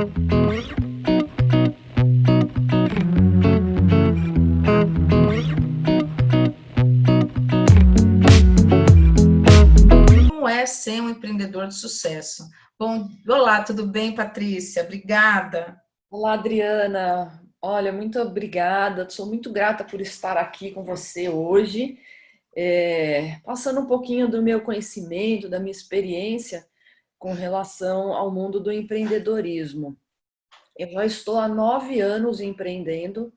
Como é ser um empreendedor de sucesso? Bom, olá, tudo bem, Patrícia? Obrigada. Olá, Adriana. Olha, muito obrigada. Sou muito grata por estar aqui com você hoje, passando um pouquinho do meu conhecimento, da minha experiência com relação ao mundo do empreendedorismo. Eu já estou há 9 anos empreendendo.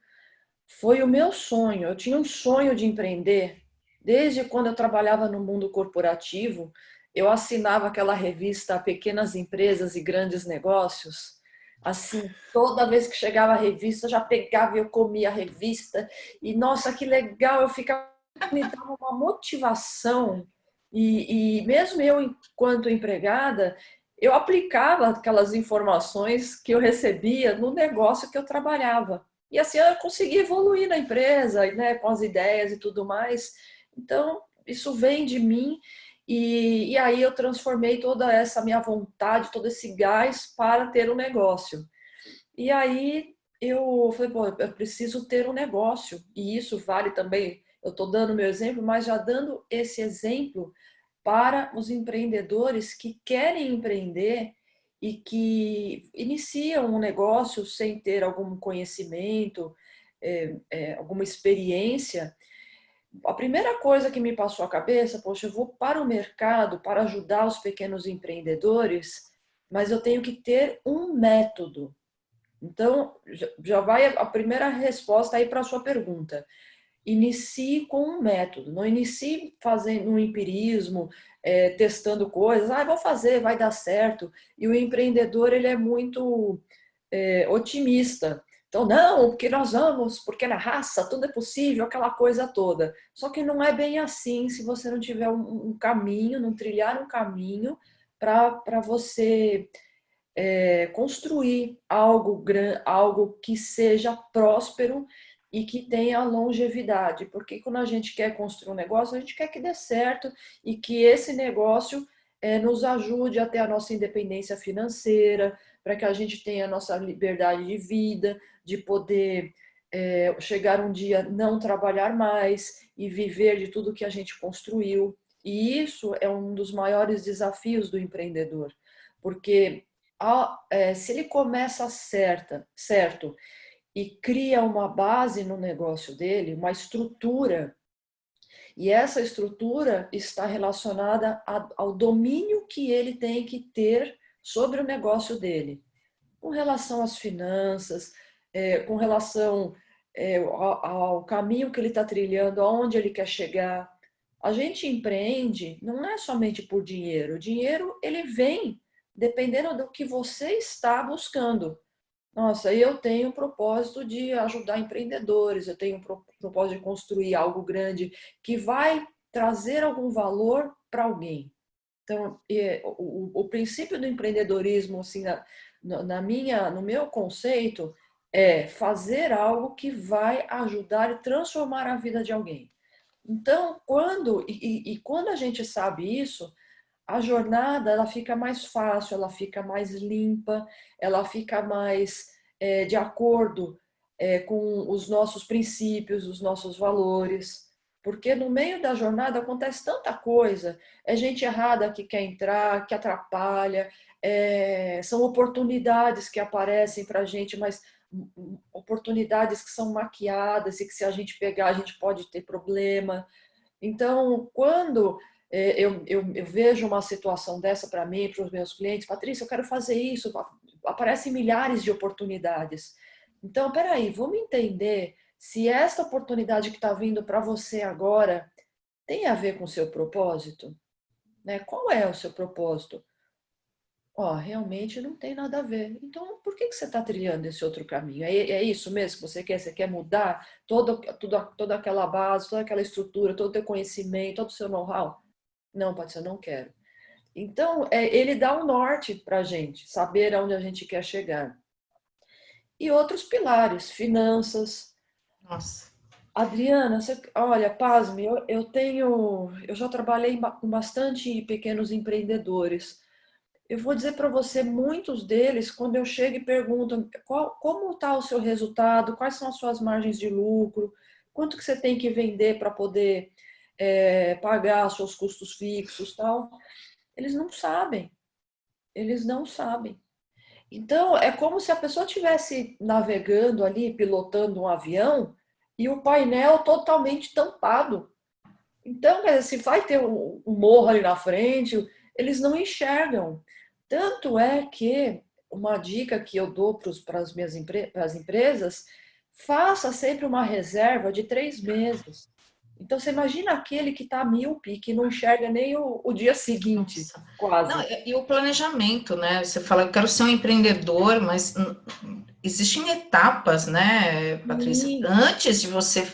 Foi o meu sonho. Eu tinha um sonho de empreender desde quando eu trabalhava no mundo corporativo. Eu assinava aquela revista Pequenas Empresas e Grandes Negócios. Assim, toda vez que chegava a revista, eu já pegava e eu comia a revista. E, nossa, que legal! Eu ficava, me dava uma motivação. E mesmo eu, enquanto empregada, eu aplicava aquelas informações que eu recebia no negócio que eu trabalhava. E assim eu consegui evoluir na empresa, né, com as ideias e tudo mais. Então, isso vem de mim e aí eu transformei toda essa minha vontade, todo esse gás para ter um negócio. E aí eu falei, pô, eu preciso ter um negócio. E isso vale também, eu estou dando meu exemplo, mas já dando esse exemplo para os empreendedores que querem empreender e que iniciam um negócio sem ter algum conhecimento, alguma experiência. A primeira coisa que me passou a cabeça, poxa, eu vou para o mercado para ajudar os pequenos empreendedores, mas eu tenho que ter um método. Então, já vai a primeira resposta aí para a sua pergunta. Inicie com um método, não inicie fazendo um empirismo, testando coisas, vou fazer, vai dar certo. E o empreendedor, ele é muito otimista. Então, não, porque nós vamos, porque na raça tudo é possível, aquela coisa toda. Só que não é bem assim se você não tiver um caminho, não trilhar um caminho para você construir algo que seja próspero e que tenha longevidade. Porque quando a gente quer construir um negócio, a gente quer que dê certo e que esse negócio nos ajude a ter a nossa independência financeira, para que a gente tenha a nossa liberdade de vida, de poder chegar um dia não trabalhar mais e viver de tudo que a gente construiu. E isso é um dos maiores desafios do empreendedor, porque se ele começa certo e cria uma base no negócio dele, uma estrutura, e essa estrutura está relacionada ao domínio que ele tem que ter sobre o negócio dele, com relação às finanças, com relação ao caminho que ele está trilhando, aonde ele quer chegar. A gente empreende não é somente por dinheiro. O dinheiro, ele vem dependendo do que você está buscando. Nossa, eu tenho o propósito de ajudar empreendedores, eu tenho o propósito de construir algo grande que vai trazer algum valor para alguém. Então, o princípio do empreendedorismo, assim, no meu conceito, é fazer algo que vai ajudar e transformar a vida de alguém. Então, quando a gente sabe isso, a jornada ela fica mais fácil, ela fica mais limpa, ela fica mais de acordo com os nossos princípios, os nossos valores. Porque no meio da jornada acontece tanta coisa, é gente errada que quer entrar, que atrapalha, são oportunidades que aparecem para a gente, mas oportunidades que são maquiadas e que se a gente pegar a gente pode ter problema. Então, quando eu vejo uma situação dessa para mim, para os meus clientes, Patrícia, eu quero fazer isso, aparecem milhares de oportunidades. Então, peraí, vamos entender se esta oportunidade que está vindo para você agora tem a ver com o seu propósito, né? Qual é o seu propósito? Ó, realmente não tem nada a ver. Então, por que você está trilhando esse outro caminho? É isso mesmo que você quer? Você quer mudar toda aquela base, toda aquela estrutura, todo o teu conhecimento, todo o seu know-how? Não, pode ser, não quero. Então, ele dá um norte para a gente, saber aonde a gente quer chegar. E outros pilares, finanças. Nossa. Adriana, olha, pasme, eu já trabalhei com bastante pequenos empreendedores. Eu vou dizer para você, muitos deles, quando eu chego e pergunto como está o seu resultado, quais são as suas margens de lucro, quanto que você tem que vender para poder pagar seus custos fixos, tal, eles não sabem, eles não sabem. Então, é como se a pessoa estivesse navegando ali, pilotando um avião, e o painel totalmente tampado. Então, quer dizer, se vai ter um morro ali na frente, eles não enxergam. Tanto é que uma dica que eu dou para as minhas pras empresas, faça sempre uma reserva de 3 meses. Então, você imagina aquele que está míope, que não enxerga nem o dia seguinte, Nossa. Não, quase. e o planejamento, né? Você fala, eu quero ser um empreendedor, mas existem etapas, né, Patrícia? Sim, Antes de você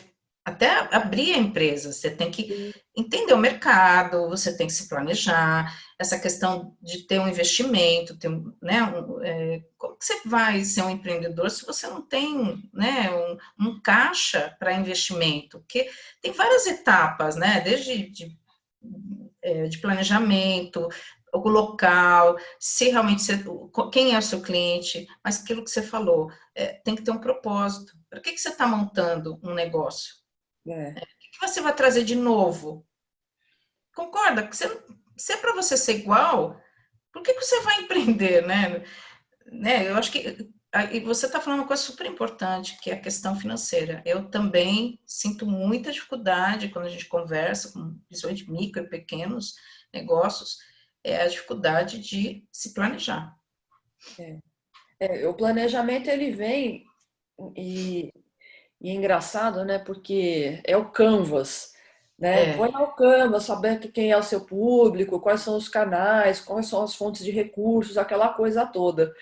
até abrir a empresa, você tem que sim, entender o mercado, você tem que se planejar, essa questão de ter um investimento, ter né, como que você vai ser um empreendedor se você não tem, né, um caixa para investimento? Porque tem várias etapas, né, desde de planejamento, o local, se realmente você, quem é o seu cliente, mas aquilo que você falou, tem que ter um propósito. Para que você está montando um negócio? é, O que você vai trazer de novo? Concorda? Se é para você ser igual, por que você vai empreender, né? Eu acho que e você está falando uma coisa super importante, que é a questão financeira. Eu também sinto muita dificuldade quando a gente conversa com principalmente micro e pequenos negócios, é a dificuldade de se planejar. o planejamento ele vem e, e é engraçado, né? Porque é o Canvas, né? Põe É, lá o Canvas, saber quem é o seu público, quais são os canais, quais são as fontes de recursos, aquela coisa toda.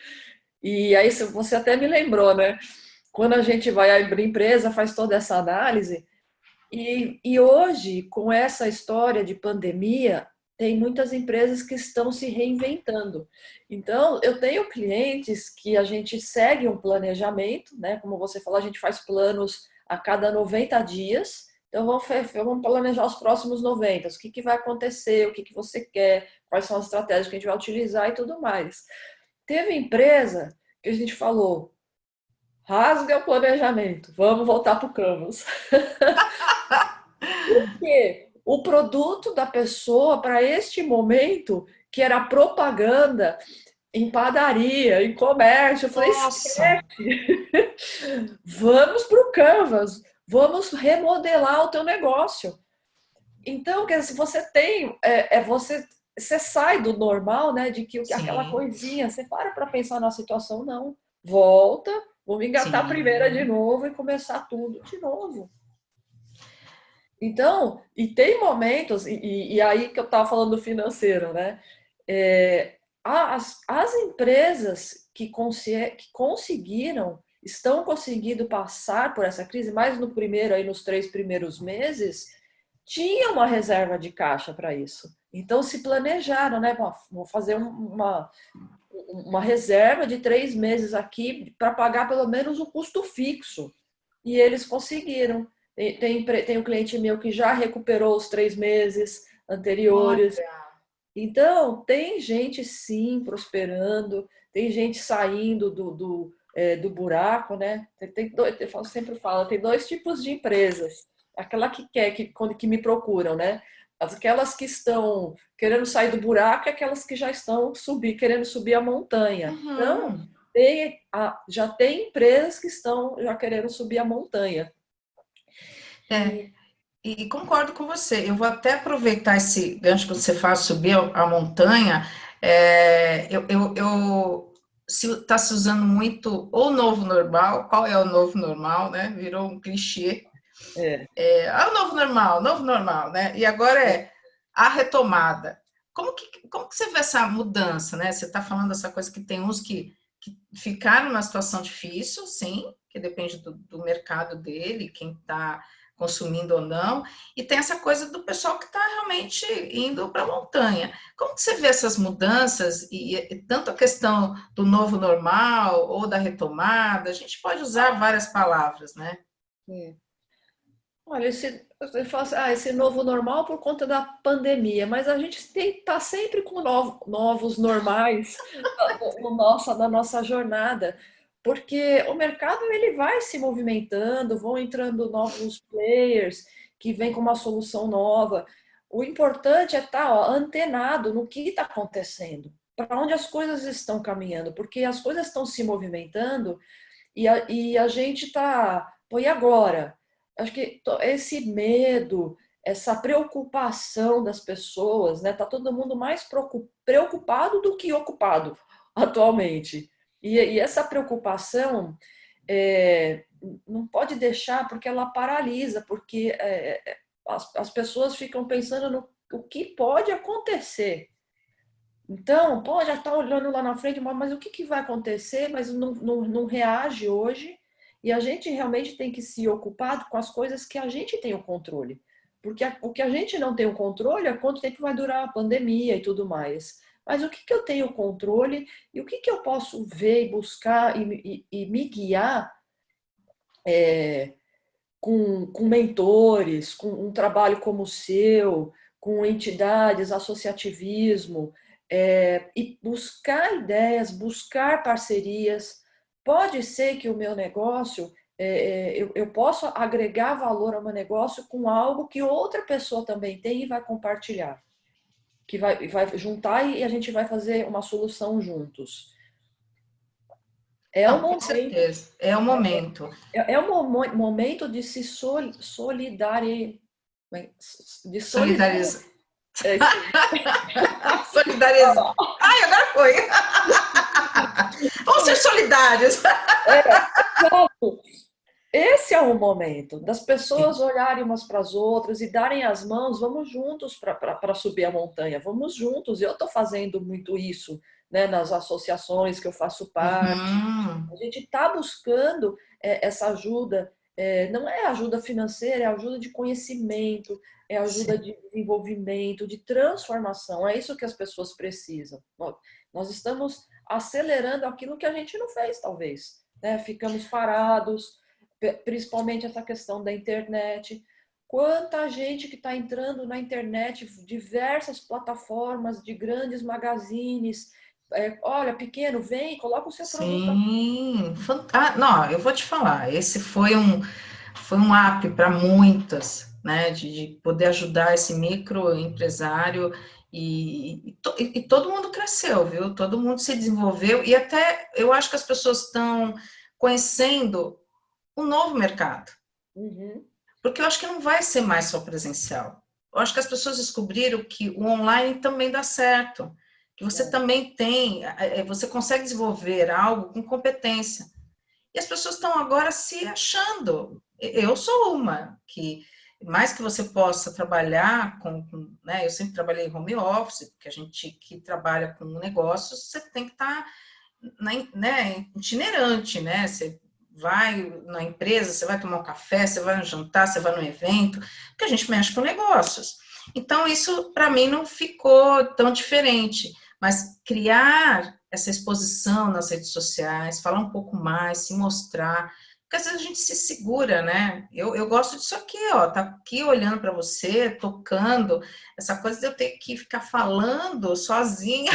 E aí você até me lembrou, né? Quando a gente vai abrir empresa, faz toda essa análise. E hoje, com essa história de pandemia, tem muitas empresas que estão se reinventando. Então, eu tenho clientes que a gente segue um planejamento, né? Como você falou, a gente faz planos a cada 90 dias. Então, vamos planejar os próximos 90. O que vai acontecer, o que você quer, quais são as estratégias que a gente vai utilizar e tudo mais. Teve empresa que a gente falou, rasga o planejamento, vamos voltar para o Canvas. Porque o produto da pessoa para este momento, que era propaganda em padaria, em comércio, eu falei, nossa, vamos para o Canvas, vamos remodelar o teu negócio. Então, quer dizer, se você tem, você sai do normal, né, de que aquela sim, coisinha, você para pensar na situação, não. Volta, vamos engatar a primeira de sim, novo e começar tudo de novo. Então, e tem momentos, e aí que eu estava falando do financeiro, né? As empresas que conseguiram, estão conseguindo passar por essa crise, mais no primeiro, aí nos 3 primeiros meses, tinha uma reserva de caixa para isso. Então, se planejaram, né? Vou fazer uma reserva de 3 meses aqui para pagar pelo menos o custo fixo. E eles conseguiram. Tem um cliente meu que já recuperou os 3 meses anteriores. olha, Então, tem gente sim prosperando, tem gente saindo do buraco, né? Eu sempre falo, tem dois tipos de empresas. Aquela que quer, que me procuram, né? Aquelas que estão querendo sair do buraco e aquelas que já estão querendo subir a montanha. Então, uhum, já tem empresas que estão já querendo subir a montanha. é, E e concordo com você. Eu vou até aproveitar esse gancho que você faz, subir a montanha. Se está se usando muito o novo normal, qual é o novo normal, né? Virou um clichê. é, O novo normal, né? E agora é, é a retomada. Como que você vê essa mudança, né? Você está falando dessa coisa que tem uns que ficaram numa situação difícil, sim, que depende do mercado dele, quem está consumindo ou não, e tem essa coisa do pessoal que está realmente indo para a montanha. Como que você vê essas mudanças e tanto a questão do novo normal ou da retomada? A gente pode usar várias palavras, né? é. Olha, você fala assim, esse novo normal por conta da pandemia, mas a gente tem que estar sempre com novos normais na nossa jornada, porque o mercado ele vai se movimentando, vão entrando novos players que vêm com uma solução nova. O importante é estar, ó, antenado no que está acontecendo, para onde as coisas estão caminhando, porque as coisas estão se movimentando e a gente está, pô, e agora? Acho que esse medo, essa preocupação das pessoas, né? Tá todo mundo mais preocupado do que ocupado atualmente. E essa preocupação não pode deixar, porque ela paralisa, porque as pessoas ficam pensando no o que pode acontecer. Então, pô, já está olhando lá na frente, mas o que, que vai acontecer? Mas não reage hoje. E a gente realmente tem que se ocupar com as coisas que a gente tem o controle. Porque o que a gente não tem o controle é quanto tempo vai durar a pandemia e tudo mais. Mas o que, que eu tenho controle e o que, que eu posso ver e buscar e me guiar com mentores, com um trabalho como o seu, com entidades, associativismo, e buscar ideias, buscar parcerias. Pode ser que o meu negócio, eu possa agregar valor ao meu negócio com algo que outra pessoa também tem e vai compartilhar, que vai juntar e a gente vai fazer uma solução juntos. É um Não, com momento certeza. É o momento. É um momento de se solidarizar. De solidariedade. Solidariza. Solidariza. Ai, agora foi. Vamos ser solidários. Esse é o momento das pessoas Sim. olharem umas para as outras e darem as mãos. Vamos juntos para subir a montanha. Vamos juntos. Eu estou fazendo muito isso, né, nas associações que eu faço parte. Uhum. A gente está buscando essa ajuda, não é ajuda financeira, é ajuda de conhecimento, é ajuda Sim. de desenvolvimento, de transformação. É isso que as pessoas precisam. Nós estamos acelerando aquilo que a gente não fez, talvez. Né? Ficamos parados, principalmente essa questão da internet. Quanta gente que está entrando na internet, diversas plataformas de grandes magazines, olha, pequeno, vem, coloca o seu produto aqui. Sim. Não, eu vou te falar, esse foi um app para muitas, né, de poder ajudar esse microempresário e todo mundo cresceu, viu? Todo mundo se desenvolveu e até eu acho que as pessoas estão conhecendo um novo mercado, Uhum. porque eu acho que não vai ser mais só presencial. Eu acho que as pessoas descobriram que o online também dá certo, que você É. também tem, você consegue desenvolver algo com competência. E as pessoas estão agora se achando. Eu sou uma que, mais que você possa trabalhar né, eu sempre trabalhei em home office, porque a gente que trabalha com negócios, você tem que estar né, itinerante, né? Você vai na empresa, você vai tomar um café, você vai no jantar, você vai no evento, porque a gente mexe com negócios. Então, isso para mim não ficou tão diferente, mas criar essa exposição nas redes sociais, falar um pouco mais, se mostrar, porque às vezes a gente se segura, né? Eu gosto disso aqui, ó, tá aqui olhando para você, tocando, essa coisa de eu ter que ficar falando sozinha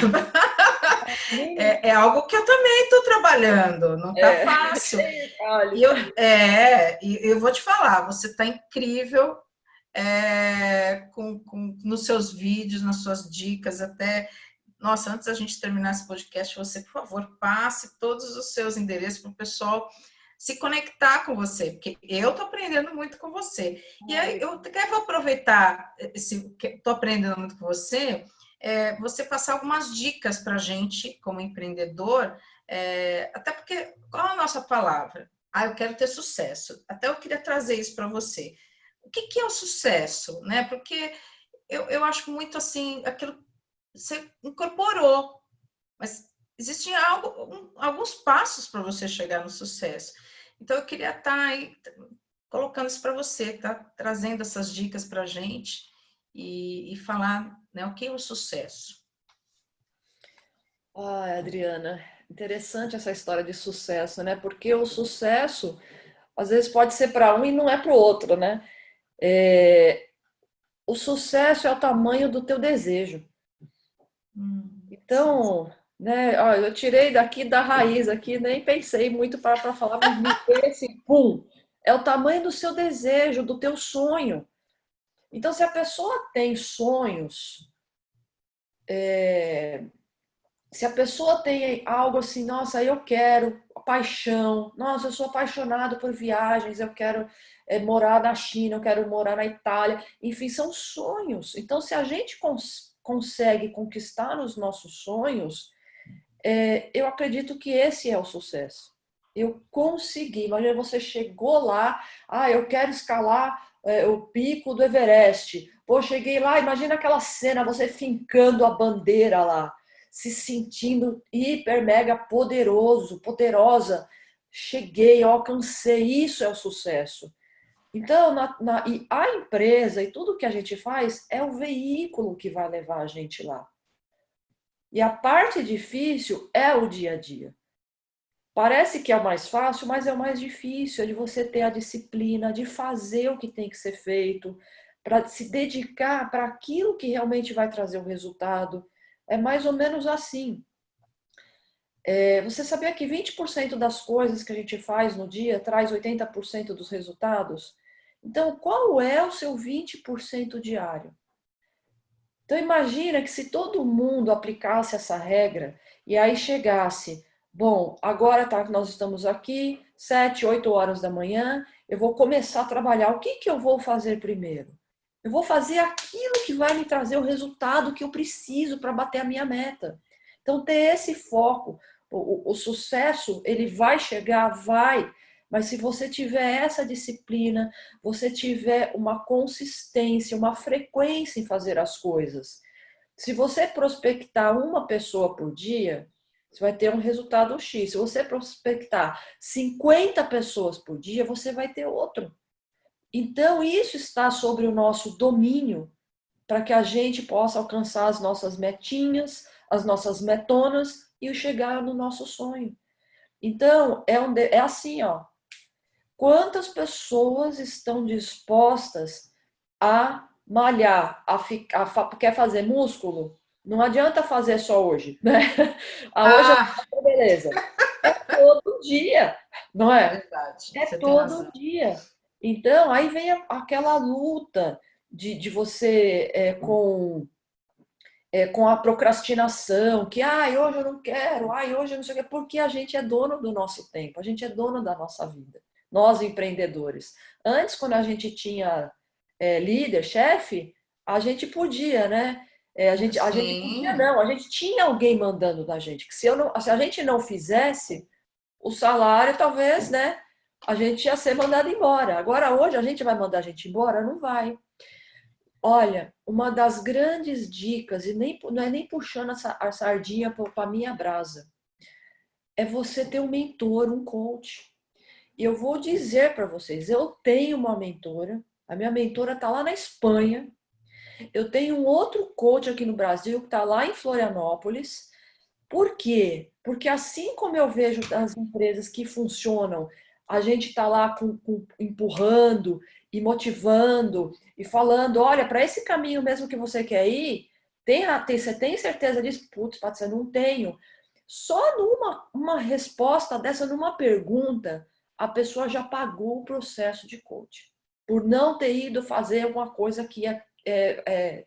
é algo que eu também estou trabalhando, não está É. fácil. Olha, E eu vou te falar, você está incrível nos seus vídeos, nas suas dicas, até. Nossa, antes da gente terminar esse podcast, você, por favor, passe todos os seus endereços para o pessoal se conectar com você, porque eu estou aprendendo muito com você. E aí, eu até vou aproveitar que estou aprendendo muito com você, você passar algumas dicas para a gente, como empreendedor, até porque, qual é a nossa palavra? Ah, eu quero ter sucesso. Até eu queria trazer isso para você. O que é o sucesso? Né? Porque eu acho muito assim, aquilo você incorporou, mas existem alguns passos para você chegar no sucesso. Então, eu queria estar aí colocando isso para você, tá? Trazendo essas dicas para a gente e falar, né, o que é o sucesso. Adriana, interessante essa história de sucesso, né? Porque o sucesso às vezes pode ser para um e não é para o outro, né? O sucesso é o tamanho do teu desejo. Então, né, ó, eu tirei daqui da raiz, aqui nem pensei muito para falar, mas me veio assim, pum, é o tamanho do seu desejo, do teu sonho. Então, se a pessoa tem sonhos, se a pessoa tem algo assim, nossa, eu quero paixão, nossa, eu sou apaixonado por viagens, eu quero morar na China, eu quero morar na Itália, enfim, são sonhos. Então, se a gente consegue conquistar os nossos sonhos, eu acredito que esse é o sucesso. Eu consegui. Imagina, você chegou lá, eu quero escalar o pico do Everest. Pô, cheguei lá, imagina aquela cena, você fincando a bandeira lá, se sentindo hiper, mega poderoso, poderosa. Cheguei, eu alcancei, isso é o sucesso. Então, e a empresa e tudo que a gente faz é o veículo que vai levar a gente lá. E a parte difícil é o dia a dia. Parece que é o mais fácil, mas é o mais difícil, é de você ter a disciplina, de fazer o que tem que ser feito, para se dedicar para aquilo que realmente vai trazer o resultado. É mais ou menos assim. Você sabia que 20% das coisas que a gente faz no dia traz 80% dos resultados? Então, qual é o seu 20% diário? Então imagina que se todo mundo aplicasse essa regra e aí chegasse, bom, agora tá, nós estamos aqui, 7, 8 horas da manhã, eu vou começar a trabalhar. O que que eu vou fazer primeiro? Eu vou fazer aquilo que vai me trazer o resultado que eu preciso para bater a minha meta. Então ter esse foco, o sucesso, ele vai chegar, vai, mas se você tiver essa disciplina, você tiver uma consistência, uma frequência em fazer as coisas. Se você prospectar uma pessoa por dia, você vai ter um resultado X. Se você prospectar 50 pessoas por dia, você vai ter outro. Então, isso está sobre o nosso domínio para que a gente possa alcançar as nossas metinhas, as nossas metonas e chegar no nosso sonho. Então, é assim, ó. Quantas pessoas estão dispostas a malhar, quer fazer músculo? Não adianta fazer só hoje, né? Hoje Ah, é beleza. É todo dia, não é? verdade, É você tem todo razão. dia. Então, aí vem aquela luta de você com a procrastinação, que hoje eu não quero, hoje eu não sei o quê, porque a gente é dono do nosso tempo, a gente é dono da nossa vida, nós empreendedores. Antes, quando a gente tinha líder, chefe, a gente podia, né? A gente podia Sim, não, a gente tinha alguém mandando da gente, que se a gente não fizesse, o salário talvez, né? A gente ia ser mandado embora. Agora, hoje, a gente vai mandar a gente embora? Não vai. Olha, uma das grandes dicas, e não é nem puxando a sardinha para a minha brasa, é você ter um mentor, um coach. E eu vou dizer para vocês, eu tenho uma mentora, a minha mentora está lá na Espanha, eu tenho um outro coach aqui no Brasil que está lá em Florianópolis. Por quê? Porque assim como eu vejo as empresas que funcionam, a gente está lá empurrando e motivando e falando, olha, para esse caminho mesmo que você quer ir, você tem certeza disso? Putz, Patrícia, não tenho. Só numa uma resposta dessa, numa pergunta, a pessoa já pagou o processo de coaching. Por não ter ido fazer uma coisa que é,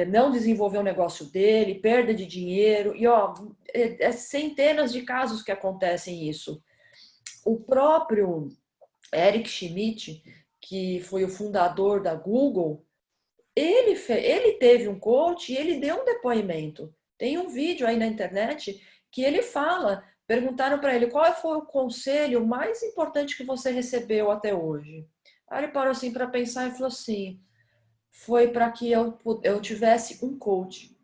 não desenvolver o negócio dele, perda de dinheiro, e centenas de casos que acontecem isso. O próprio Eric Schmidt, que foi o fundador da Google, ele teve um coach e ele deu um depoimento. Tem um vídeo aí na internet que ele fala, perguntaram para ele qual foi o conselho mais importante que você recebeu até hoje. Aí ele parou assim para pensar e falou assim, foi para que eu tivesse um coach.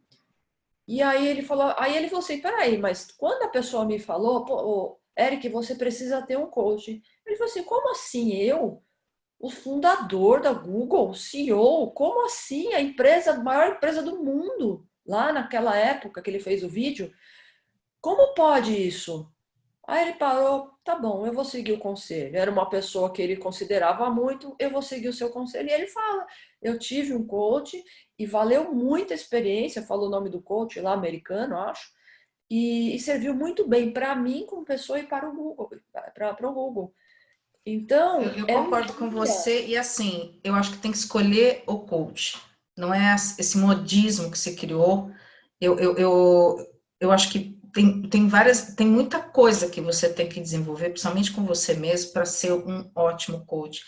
E aí ele falou assim, peraí, mas quando a pessoa me falou, pô, Eric, você precisa ter um coach. Ele falou assim, como assim eu? O fundador da Google, o CEO, como assim? A maior empresa do mundo, lá naquela época que ele fez o vídeo, como pode isso? Aí ele parou, tá bom, eu vou seguir o conselho. Era uma pessoa que ele considerava muito, eu vou seguir o seu conselho. E ele fala, eu tive um coach e valeu muito a experiência, falou o nome do coach lá, americano, acho, e serviu muito bem para mim como pessoa e para o Google, para o Google. Eu, Então, eu é um concordo com você, e assim, eu acho que tem que escolher o coach, não é esse modismo que se criou. Eu acho que tem muita coisa que você tem que desenvolver, principalmente com você mesmo, para ser um ótimo coach.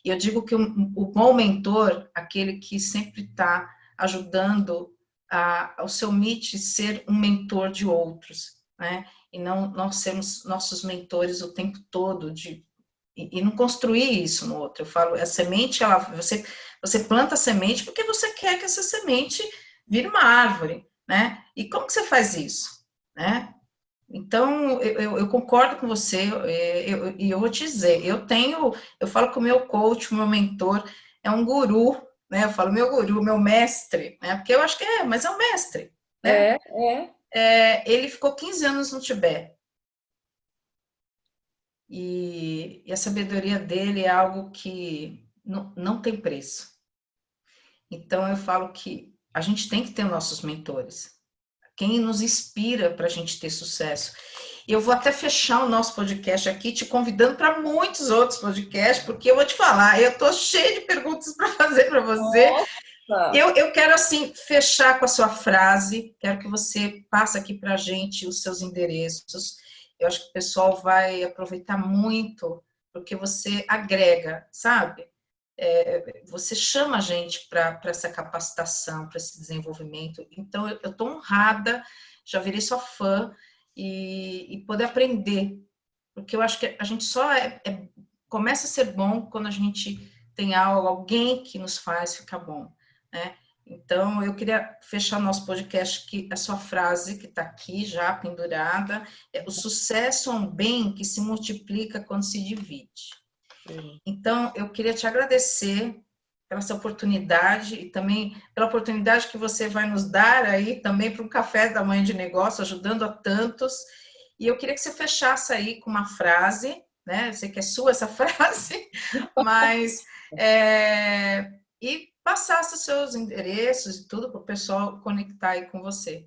E eu digo que o bom mentor, aquele que sempre está ajudando o seu MIT ser um mentor de outros, né? E não nós sermos nossos mentores o tempo todo, e não construir isso no outro. Eu falo, a semente, você planta a semente porque você quer que essa semente vire uma árvore, né? E como que você faz isso, né? Então, eu concordo com você, e eu vou te dizer, eu falo que o meu coach, o meu mentor, é um guru, né? Eu falo, meu guru, meu mestre, né? Porque eu acho que mas é um mestre, né? é. Ele ficou 15 anos no Tibete, e a sabedoria dele é algo que não tem preço. Então, eu falo que a gente tem que ter nossos mentores, quem nos inspira para a gente ter sucesso. E eu vou até fechar o nosso podcast aqui, te convidando para muitos outros podcasts, porque eu vou te falar, eu estou cheia de perguntas para fazer para você. Nossa! Eu quero, assim, fechar com a sua frase, quero que você passe aqui para a gente os seus endereços. Eu acho que o pessoal vai aproveitar muito, porque você agrega, sabe? Você chama a gente para essa capacitação, para esse desenvolvimento. Então, eu estou honrada, já virei sua fã, e poder aprender, porque eu acho que a gente só começa a ser bom quando a gente tem alguém que nos faz ficar bom, né? Então, eu queria fechar nosso podcast que a sua frase, que está aqui já pendurada, é: o sucesso é um bem que se multiplica quando se divide. Então, eu queria te agradecer pela essa oportunidade e também pela oportunidade que você vai nos dar aí também para um café da manhã de negócio, ajudando a tantos. E eu queria que você fechasse aí com uma frase, né? Eu sei que é sua essa frase, mas e passasse os seus endereços e tudo para o pessoal conectar aí com você.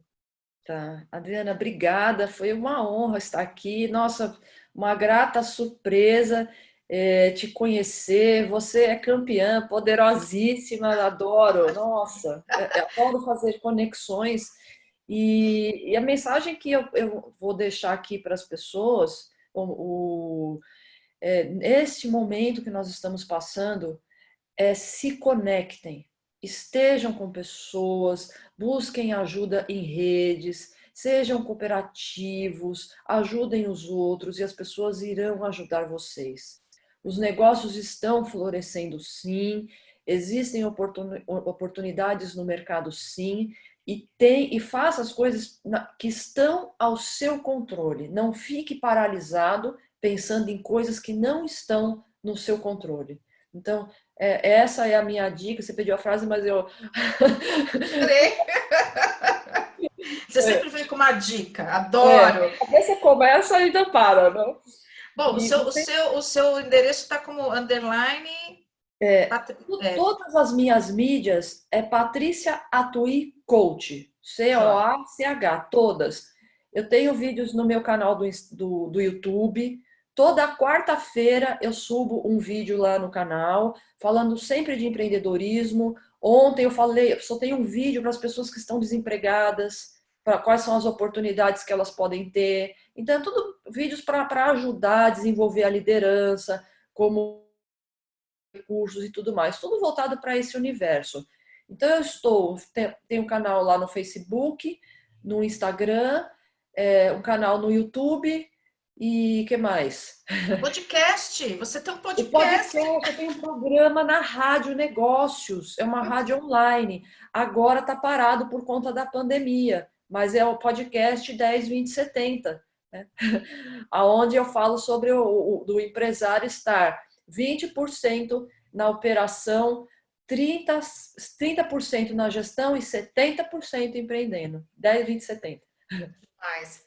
Tá, Adriana, obrigada. Foi uma honra estar aqui. Nossa, uma grata surpresa te conhecer. Você é campeã, poderosíssima, adoro. Nossa, adoro fazer conexões. E a mensagem que eu vou deixar aqui para as pessoas, neste momento que nós estamos passando, se conectem, estejam com pessoas, busquem ajuda em redes, sejam cooperativos, ajudem os outros e as pessoas irão ajudar vocês. Os negócios estão florescendo sim, existem oportunidades no mercado sim, e faça as coisas que estão ao seu controle. Não fique paralisado pensando em coisas que não estão no seu controle. Então, essa é a minha dica. Você pediu a frase, mas eu. Você sempre vem com uma dica, É, adoro. você começa e ainda para, não? Bom, E você, o seu endereço está como underline. todas as minhas mídias é Patrícia Atui Coach. Joia. COACH, todas. Eu tenho vídeos no meu canal do YouTube. Toda quarta-feira eu subo um vídeo lá no canal, falando sempre de empreendedorismo. Ontem eu falei, eu só tenho um vídeo para as pessoas que estão desempregadas, para quais são as oportunidades que elas podem ter. Então, tudo vídeos para ajudar a desenvolver a liderança, como recursos e tudo mais, tudo voltado para esse universo. Então eu tenho um canal lá no Facebook, no Instagram, um canal no YouTube e que mais? Podcast, você tem um O podcast. podcast, eu tenho um programa na Rádio Negócios, é uma rádio online. Agora está parado por conta da pandemia, mas é o podcast 10-20-70, né? Onde eu falo sobre do empresário estar 20% na operação, 30% na gestão e 70% empreendendo. 10, 20, 70. Mas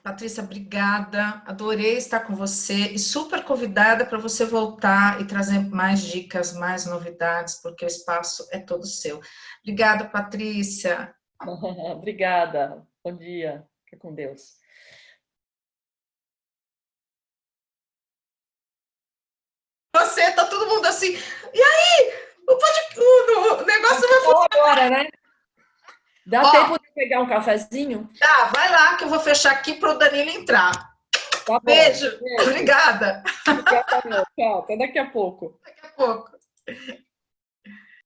Patrícia, obrigada. Adorei estar com você e super convidada para você voltar e trazer mais dicas, mais novidades, porque o espaço é todo seu. Obrigada, Patrícia. Obrigada. Bom dia. Fica com Deus. Você, tá todo mundo assim. E aí? O negócio vai Então funcionar. agora, né? Dá Ó, tempo de pegar um cafezinho? tá, vai lá que eu vou fechar aqui para o Danilo entrar. Tá bom. Beijo. Beijo. Obrigada. Obrigada, meu. Tchau. Até daqui a pouco. Daqui a pouco.